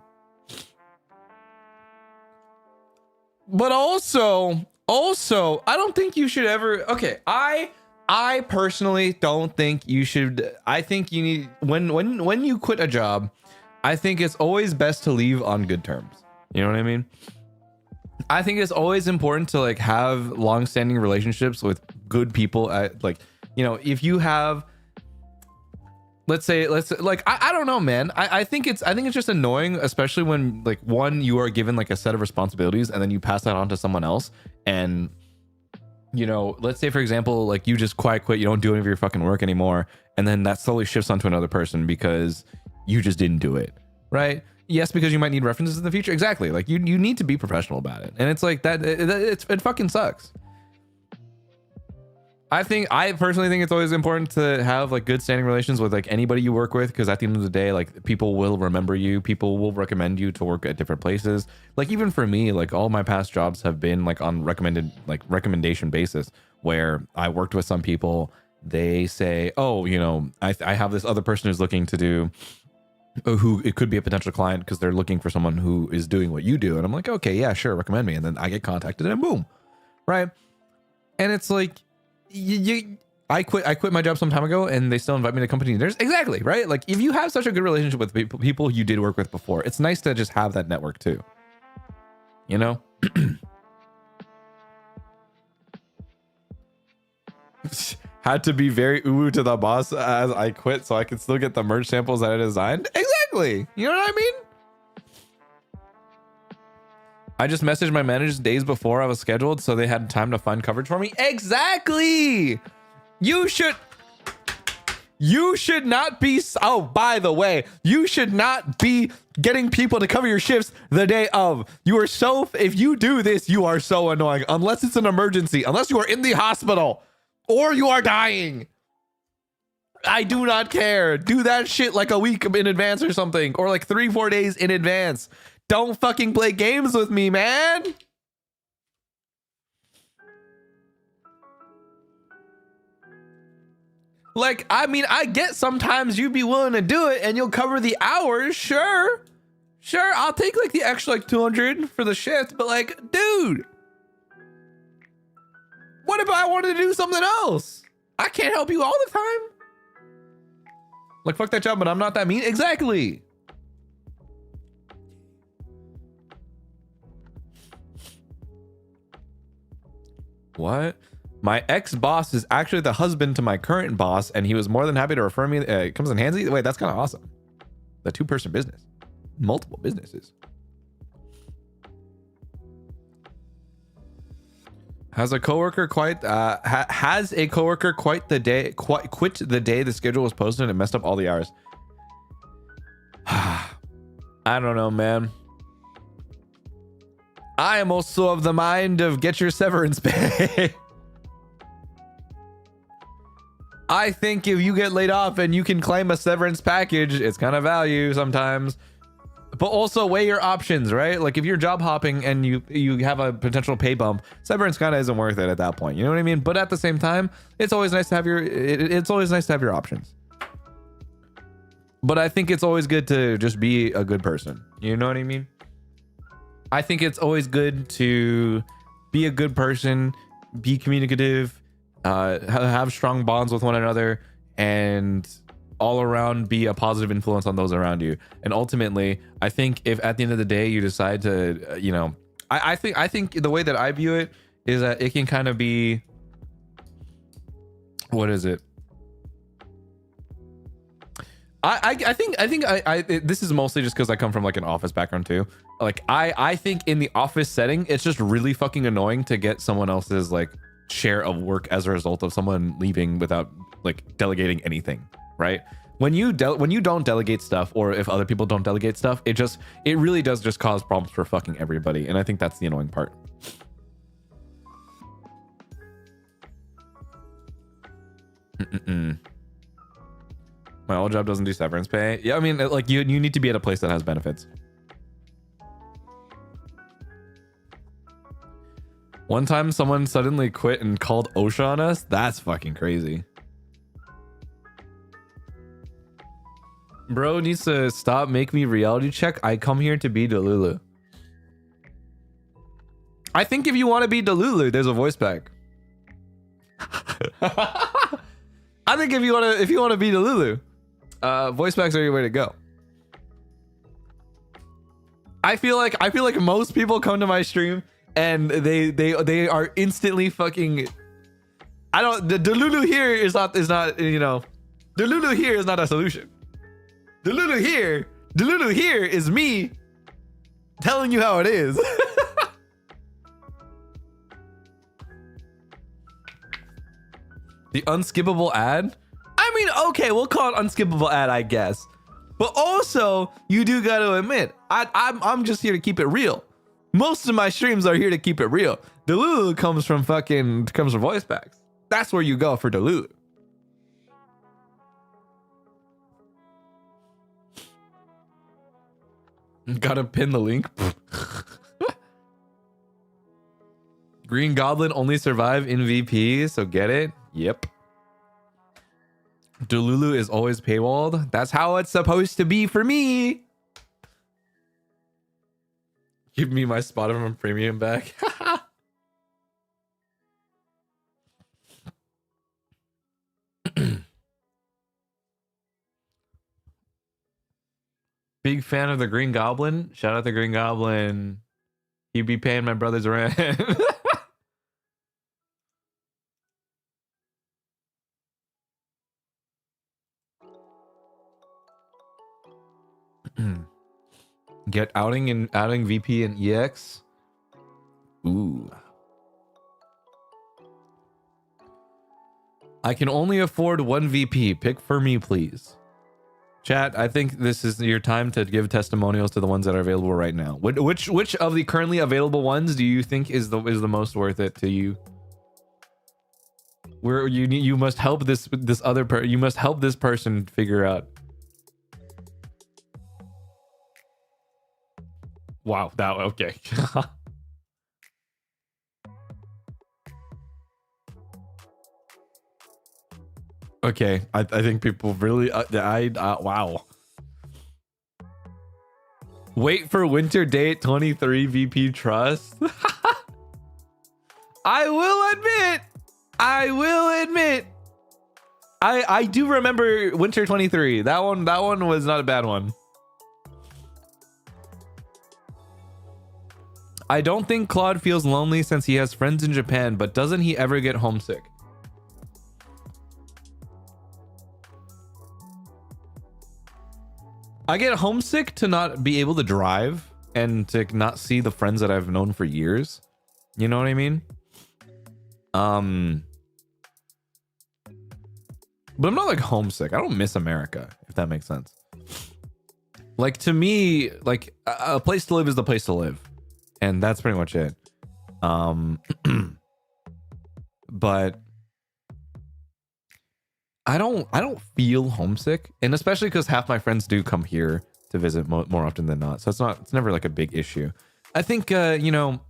also, I don't think you should ever. Okay, I personally don't think you should. I think you need when you quit a job, I think it's always best to leave on good terms. You know what I mean? I think it's always important to like have long-standing relationships with good people. If you have, let's say I don't know, man. I think it's just annoying, especially when like you are given like a set of responsibilities and then you pass that on to someone else, and you know, let's say for example, like you just quiet quit, you don't do any of your fucking work anymore, and then that slowly shifts onto another person because you just didn't do it, right? Yes, because you might need references in the future. Exactly. Like you need to be professional about it, and it's like that. It fucking sucks. I personally think it's always important to have like good standing relations with like anybody you work with, because at the end of the day, like people will remember you, people will recommend you to work at different places. Like even for me, like all my past jobs have been like on recommendation basis, where I worked with some people, they say, oh, you know, I have this other person who's looking to do, who it could be a potential client because they're looking for someone who is doing what you do, and I'm like, okay, yeah, sure, recommend me, and then I get contacted and boom, right? And it's like, I quit my job some time ago and they still invite me to company dinners. Exactly, right? Like if you have such a good relationship with people you did work with before, it's nice to just have that network too, you know. Had to be very uwu to the boss as I quit so I could still get the merch samples that I designed. Exactly, you know what I mean? I just messaged my managers days before I was scheduled so they had time to find coverage for me. Exactly. You should not be, oh, by the way, you should not be getting people to cover your shifts the day of. You are so, if you do this, you are so annoying, unless it's an emergency, unless you are in the hospital or you are dying. I do not care. Do that shit like a week in advance or something, or like 3-4 days in advance. Don't fucking play games with me, man. Like, I mean, I get sometimes you'd be willing to do it and you'll cover the hours. Sure. Sure, I'll take like the extra like 200 for the shift, but like, dude, what if I wanted to do something else? I can't help you all the time. Like, fuck that job, but I'm not that mean. Exactly. What? My ex-boss is actually the husband to my current boss, and he was more than happy to refer me. It comes in handy. Wait, that's kind of awesome. The 2-person business, multiple businesses. Has a coworker quite the day quit the day the schedule was posted and it messed up all the hours? I don't know, man. I am also of the mind of get your severance pay. I think if you get laid off and you can claim a severance package, it's kind of value sometimes. But also weigh your options, right? Like if you're job hopping and you have a potential pay bump, severance kind of isn't worth it at that point. You know what I mean? But at the same time, it's always nice to have your options. But I think it's always good to just be a good person. You know what I mean? I think it's always good to be a good person, be communicative, have strong bonds with one another, and all around be a positive influence on those around you. And ultimately, I think if at the end of the day you decide to, you know, I think the way that I view it is that it can kind of be, what is it? I think this is mostly just because I come from like an office background too. Like I think in the office setting, it's just really fucking annoying to get someone else's like share of work as a result of someone leaving without like delegating anything, right? When you don't delegate stuff, or if other people don't delegate stuff, it really does just cause problems for fucking everybody. And I think that's the annoying part. My old job doesn't do severance pay. Yeah, I mean, like you need to be at a place that has benefits. One time someone suddenly quit and called OSHA on us. That's fucking crazy. Bro needs to stop make me reality check. I come here to be Delulu. I think if you want to be Delulu, there's a voice pack. I think if you want to be Delulu, voice packs are your way to go. I feel like most people come to my stream and they are instantly fucking. The Delulu here is not you know, Delulu here is not a solution. Delulu here is me telling you how it is. The unskippable ad? I mean, okay, we'll call it unskippable ad, I guess. But also, you do got to admit, I'm just here to keep it real. Most of my streams are here to keep it real. Delulu comes from voice packs. That's where you go for Delulu. Gotta pin the link. Green Goblin only survive in VP, so get it? Yep. Delulu is always paywalled. That's how it's supposed to be for me. Give me my Spotify premium back. Big fan of the Green Goblin. Shout out the Green Goblin. He'd be paying my brother's rent. Get outing VP and EX. Ooh. I can only afford one VP. Pick for me, please. Chat, I think this is your time to give testimonials to the ones that are available right now. Which of the currently available ones do you think is the most worth it to you? Where you must help this person figure out. Wow, that okay. Okay, I think people really wow. Wait for winter date 23 VP trust. I will admit I do remember winter 23. That one was not a bad one. I don't think Claude feels lonely since he has friends in Japan, but doesn't he ever get homesick? I get homesick to not be able to drive and to not see the friends that I've known for years. You know what I mean? But I'm not like homesick. I don't miss America, if that makes sense. Like to me, like a place to live is the place to live. And that's pretty much it. But I don't feel homesick, and especially because half my friends do come here to visit more often than not, so it's never like a big issue. I think you know,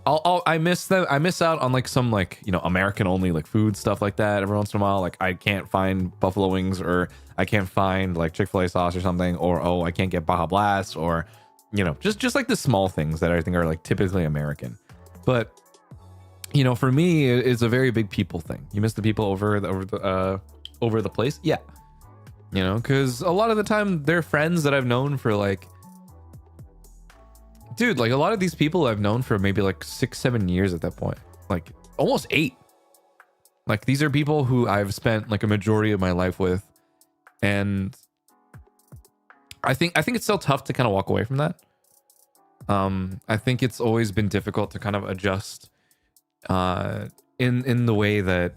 I miss out on like some like, you know, American only like food stuff like that every once in a while. Like I can't find buffalo wings, or I can't find like Chick-fil-A sauce or something, or I can't get Baja Blast, or you know, just like the small things that I think are like typically American. But you know, for me, it's a very big people thing. You miss the people over the place, yeah. You know, because a lot of the time they're friends that I've known for like, dude, like a lot of these people I've known for maybe like 6-7 years at that point, like almost 8. Like these are people who I've spent like a majority of my life with, and I think it's still tough to kind of walk away from that. I think it's always been difficult to kind of adjust in the way that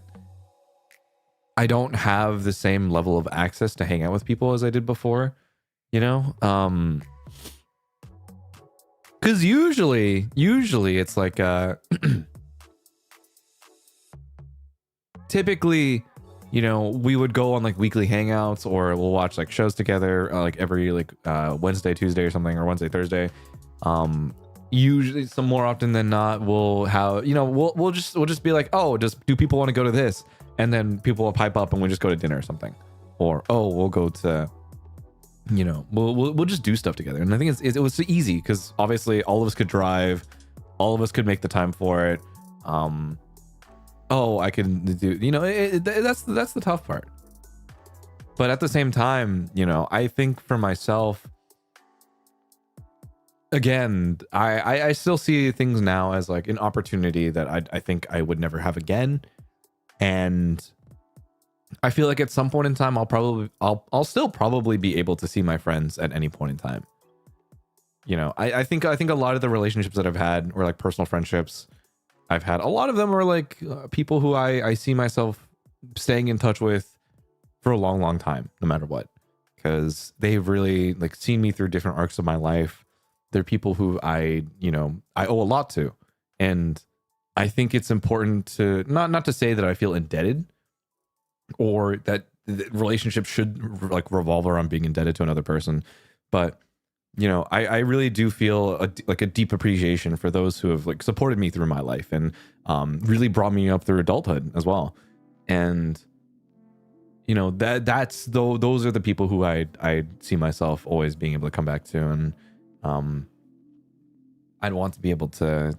I don't have the same level of access to hang out with people as I did before, you know? Because usually it's like typically, you know, we would go on like weekly hangouts, or we'll watch like shows together like every like Wednesday, Tuesday or something, or Wednesday, Thursday. Usually some more often than not, we'll have, you know, we'll just be like, oh, do people want to go to this? And then people will pipe up and we'll just go to dinner or something. Or, oh, we'll go to, you know, we'll just do stuff together. And I think it was so easy because obviously all of us could drive, all of us could make the time for it. Oh, I can do, you know, that's the tough part. But at the same time, you know, I think for myself, again, I still see things now as like an opportunity that I think I would never have again. And I feel like at some point in time, I'll still probably be able to see my friends at any point in time. You know, I think a lot of the relationships that I've had, or like personal friendships, I've had. A lot of them are like people who I see myself staying in touch with for a long, long time, no matter what, because they've really like seen me through different arcs of my life. They're people who I owe a lot to. And I think it's important to not to say that I feel indebted or that the relationship should like revolve around being indebted to another person. But, I really do feel a deep appreciation for those who have like supported me through my life and really brought me up through adulthood as well. And, those are the people who I see myself always being able to come back to. And I'd want to be able to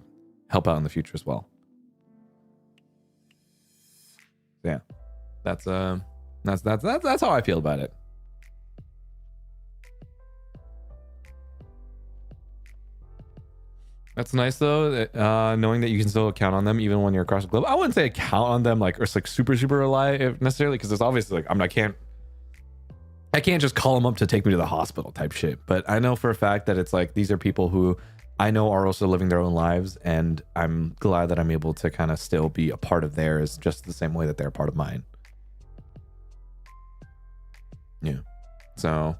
help out in the future as well. Yeah, that's how I feel about it. That's nice though, knowing that you can still count on them even when you're across the globe. I wouldn't say count on them like or like super rely if necessarily, because it's obviously like I can't just call them up to take me to the hospital type shit. But I know for a fact that it's like these are people who I know are also living their own lives, and I'm glad that I'm able to kind of still be a part of theirs just the same way that they're a part of mine. Yeah. So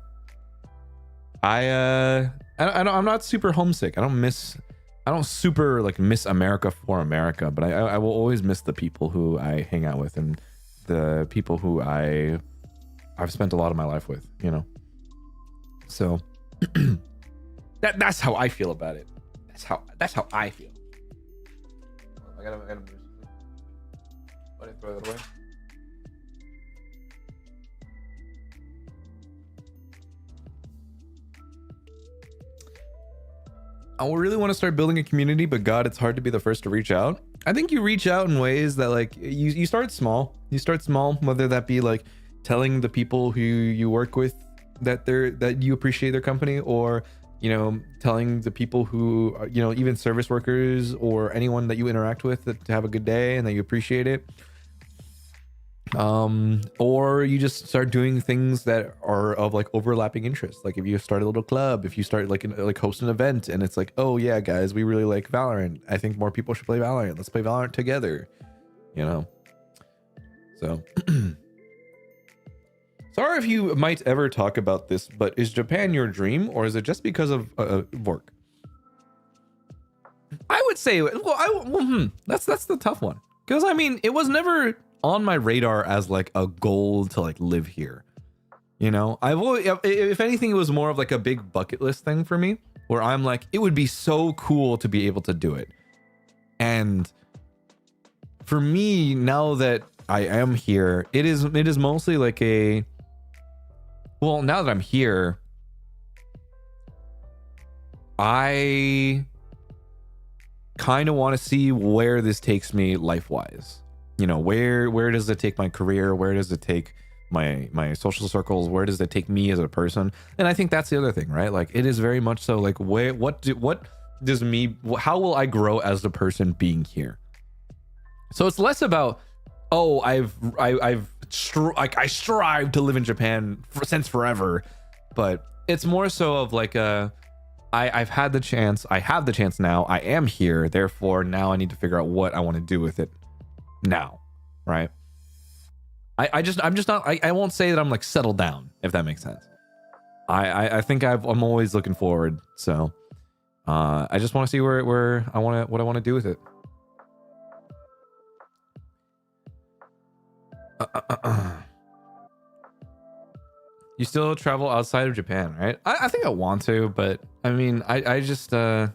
I'm not super homesick. I don't super like miss America for America, but I will always miss the people who I hang out with and the people who I've spent a lot of my life with, So that's how I feel about it. That's how I feel. I gotta move. Why did I throw that away? I really want to start building a community, but God, it's hard to be the first to reach out. I think you reach out in ways that like you start small. You start small, whether that be like telling the people who you work with that you appreciate their company, or telling the people who even service workers or anyone that you interact with to have a good day and that you appreciate it. Or you just start doing things that are of like overlapping interests. Like if you start a little club, if you start like host an event and it's like, oh yeah, guys, we really like Valorant. I think more people should play Valorant. Let's play Valorant together, So sorry if you might ever talk about this, but is Japan your dream or is it just because of work? I would say, that's the tough one. Because I mean, it was never on my radar as like a goal to like live here. I've always, if anything, it was more of like a big bucket list thing for me, where I'm like, it would be so cool to be able to do it. And for me, now that I am here, it is mostly like now that I'm here, I kind of want to see where this takes me life-wise. Where does it take my career? Where does it take my social circles? Where does it take me as a person? And I think that's the other thing, right? Like it is very much so like how will I grow as a person being here? So it's less about, oh, I strive to live in Japan since forever, but it's more so of like I've had the chance. I have the chance now. I am here. Therefore, now I need to figure out what I want to do with it now, right? I'm just not. I won't say that I'm like settled down, if that makes sense. I think I'm always looking forward. So I just want to see what I want to do with it. You still travel outside of Japan, right? I think I want to, but I mean, I just I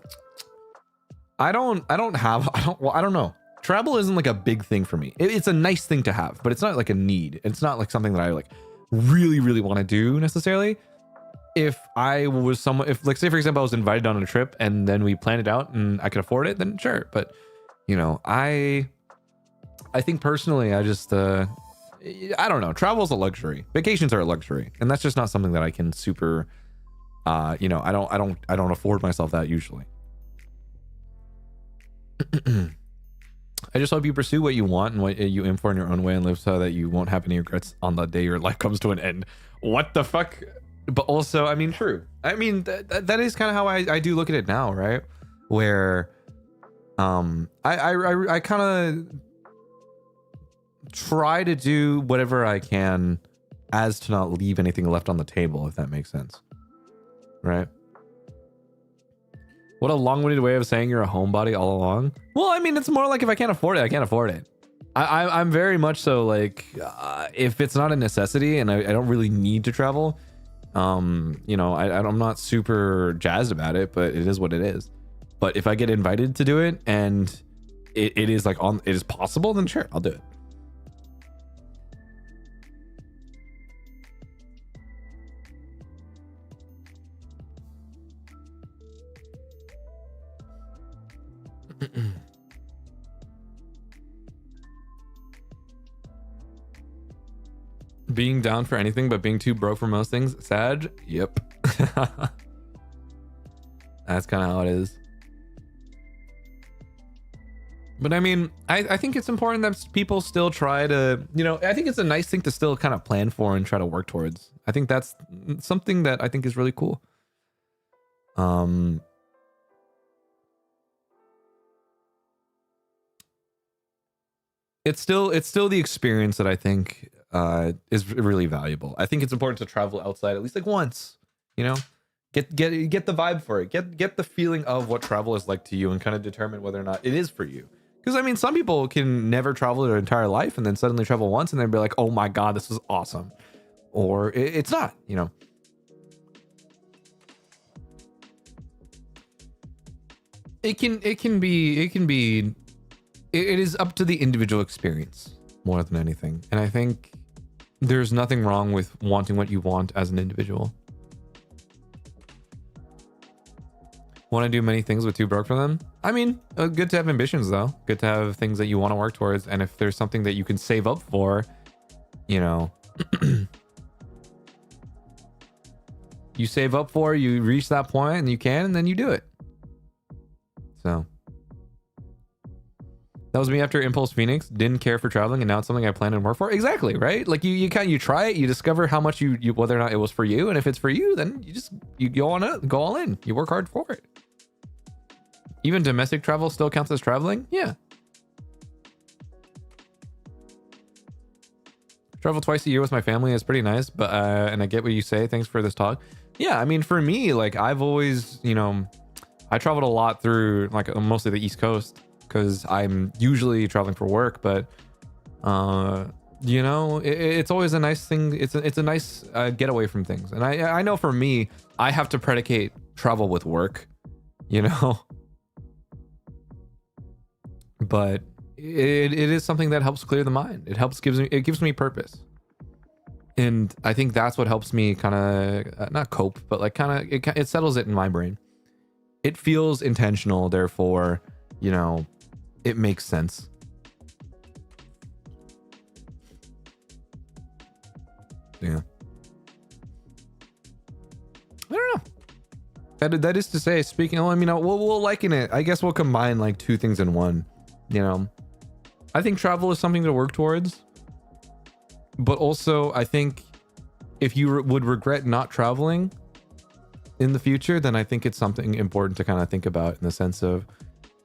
don't know. Travel isn't like a big thing for me. It's a nice thing to have, but it's not like a need. It's not like something that I like really, really want to do necessarily. If I was if like, say for example, I was invited on a trip and then we planned it out and I could afford it, then sure. But I think personally, I just, I don't know. Travel is a luxury. Vacations are a luxury. And that's just not something that I can super, I don't afford myself that usually. I just hope you pursue what you want and what you aim for in your own way and live so that you won't have any regrets on the day your life comes to an end. What the fuck? But also, I mean, true. I mean, that is kind of how I do look at it now, right? Where I kind of try to do whatever I can as to not leave anything left on the table, if that makes sense. Right? What a long-winded way of saying you're a homebody all along. Well, I mean, it's more like if I can't afford it, I can't afford it. I'm very much so like, if it's not a necessity and I don't really need to travel, you know, I'm not super jazzed about it, but it is what it is. But if I get invited to do it and it is like it is possible, then sure, I'll do it. Being down for anything but being too broke for most things. Sad? Yep. That's kind of how it is. But I mean, I think it's important that people still try to, you know, I think it's a nice thing to still kind of plan for and try to work towards. I think that's something that I think is really cool. It's still the experience that I think is really valuable. I think it's important to travel outside at least like once, you know, get the vibe for it, get the feeling of what travel is like to you and kind of determine whether or not it is for you. Because I mean, some people can never travel their entire life and then suddenly travel once and then be like, oh my God, this was awesome. Or it's not, you know. It is up to the individual experience more than anything. And I think there's nothing wrong with wanting what you want as an individual. Want to do many things with too broke for them? I mean, good to have ambitions though. Good to have things that you want to work towards. And if there's something that you can save up for, you know, you save up for, you reach that point and you can, and then you do it. So that was me after Impulse Phoenix. Didn't care for traveling, and now it's something I plan and work for. Exactly, right? Like you try it, you discover how much you whether or not it was for you, and if it's for you, then you go all in. You work hard for it. Even domestic travel still counts as traveling. Yeah. Travel twice a year with my family is pretty nice, but and I get what you say. Thanks for this talk. Yeah, I mean, for me, like I've always, you know, I traveled a lot through like mostly the East Coast, because I'm usually traveling for work, but you know, it's always a nice thing. It's a nice getaway from things. And I know for me, I have to predicate travel with work, you know, but it is something that helps clear the mind. It gives me purpose. And I think that's what helps me kind of not cope, but like kind of it settles it in my brain. It feels intentional, therefore, you know, it makes sense. Yeah. I don't know. That is to say, speaking of, I mean, we'll liken it. I guess we'll combine like two things in one, you know. I think travel is something to work towards. But also, I think if you would regret not traveling in the future, then I think it's something important to kind of think about in the sense of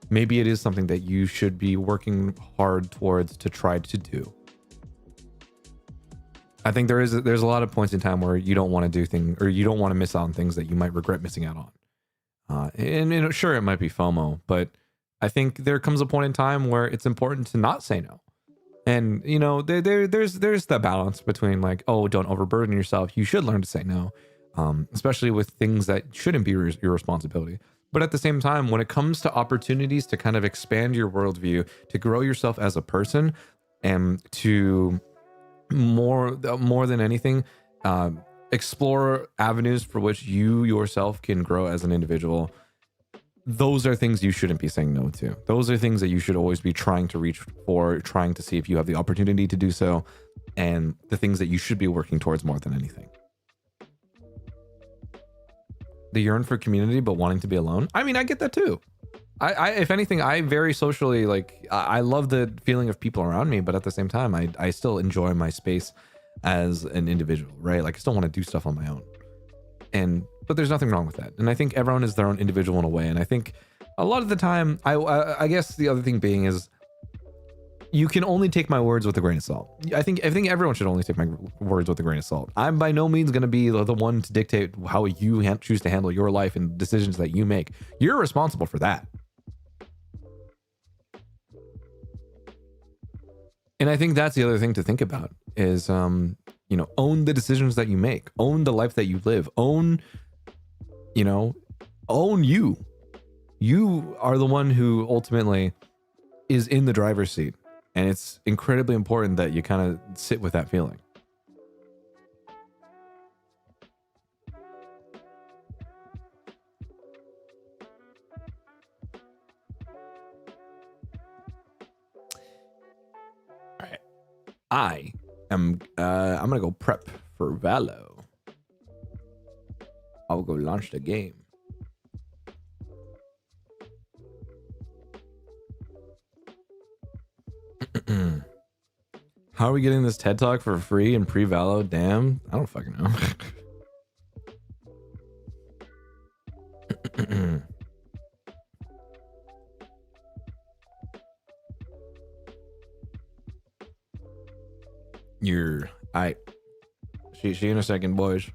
maybe it is something that you should be working hard towards to try to do. I think there's a lot of points in time where you don't want to do things, or you don't want to miss out on things that you might regret missing out on. And sure, it might be FOMO, but I think there comes a point in time where it's important to not say no. And you know, there's the balance between like, oh, don't overburden yourself. You should learn to say no, especially with things that shouldn't be your responsibility. But at the same time, when it comes to opportunities to kind of expand your worldview, to grow yourself as a person, and to more than anything, explore avenues for which you yourself can grow as an individual, those are things you shouldn't be saying no to. Those are things that you should always be trying to reach for, trying to see if you have the opportunity to do so, and the things that you should be working towards more than anything. The yearn for community but wanting to be alone. I mean, I get that too. I if anything, I very socially, like, I love the feeling of people around me, but at the same time, I still enjoy my space as an individual, right? Like, I still want to do stuff on my own. But there's nothing wrong with that. And I think everyone is their own individual in a way. And I think a lot of the time, I guess the other thing being is you can only take my words with a grain of salt. I think everyone should only take my words with a grain of salt. I'm by no means going to be the one to dictate how you choose to handle your life and decisions that you make. You're responsible for that. And I think that's the other thing to think about is, own the decisions that you make, own the life that you live, own you. You are the one who ultimately is in the driver's seat. And it's incredibly important that you kind of sit with that feeling. All right. I'm going to go prep for Valo. I'll go launch the game. How are we getting this TED Talk for free and pre-Valo? Damn, I don't fucking know. See you in a second, boys.